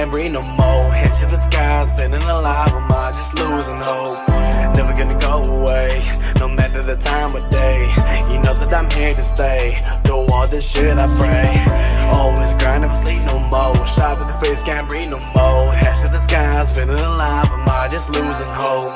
can't breathe no more. Hands to the skies, feeling alive, am I just losing hope? Never gonna go away, no matter the time of day. You know that I'm here to stay, through all this shit I pray. Always grind, never sleep no more. Shot with the face, can't breathe no more. Hands to the skies, feeling alive, am I just losing hope?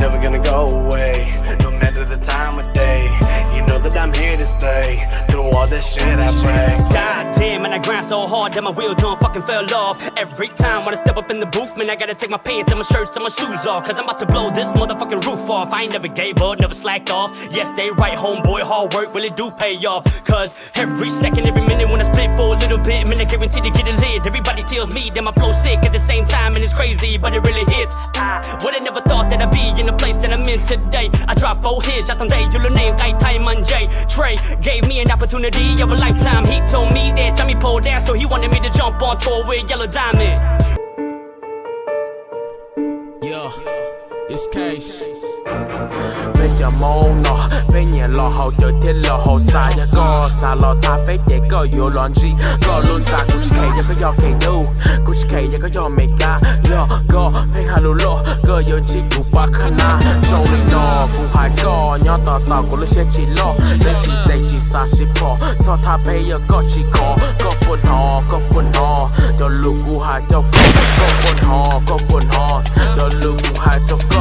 Never gonna go away, no matter the time of day. You know that I'm here to stay, through all this shit I pray. God damn, man, I grind so hard that my wheels don't fucking fell off. Every time when I step up in the booth, man, I gotta take my pants and my shirts and my shoes off, cause I'm about to blow this motherfucking roof off. I ain't never gave up, never slacked off. Yes, they right, homeboy, hard work really do pay off. Cause every second, every minute when I split for a little bit, man, I guarantee to get it lit. Everybody tells me that my flow sick at the same time, and it's crazy, but it really hits. I would've never thought that I'd be in the place that I'm in today. I dropped 4 hits, shot on day, you the name, guy time on J. Trey gave me an opportunity of a lifetime. He told me that Tommy pulled down, so he wanted me to jump on tour with Yellow Diamond. Yeah, it's Case. Bây giờ mong nó bây nhà lò hậu chờ thiên lò hậu xa ya go xa lò ta phải để có yo lon ji go luôn xa Gucci K ya có yo K do Gucci K ya có yo mega yo go phải halu lo go yo chi ku ba khana trong linh no ku hai go nhỏ tao tao ku lo sẽ chỉ lo để chỉ để chỉ xa chỉ bỏ so ta bây giờ có chỉ có buồn ho cho lu ku hai cho có buồn ho cho lu ku hai cho có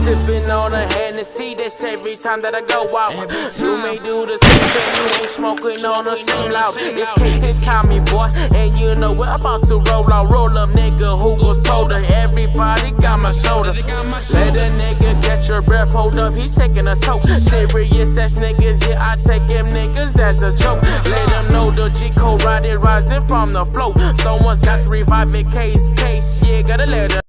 sipping on a Hennessy, that's every time that I go out. You may do the same thing, you ain't smoking on the same loud. This case is Tommy boy, and you know we're about to roll out. Roll up nigga who goes colder, everybody got my shoulder. Let a nigga get your breath, hold up, he's taking a toke. Serious ass niggas, yeah, I take them niggas as a joke. Let them know the G-code rising from the float. Someone's got to revive it, case, yeah, gotta let them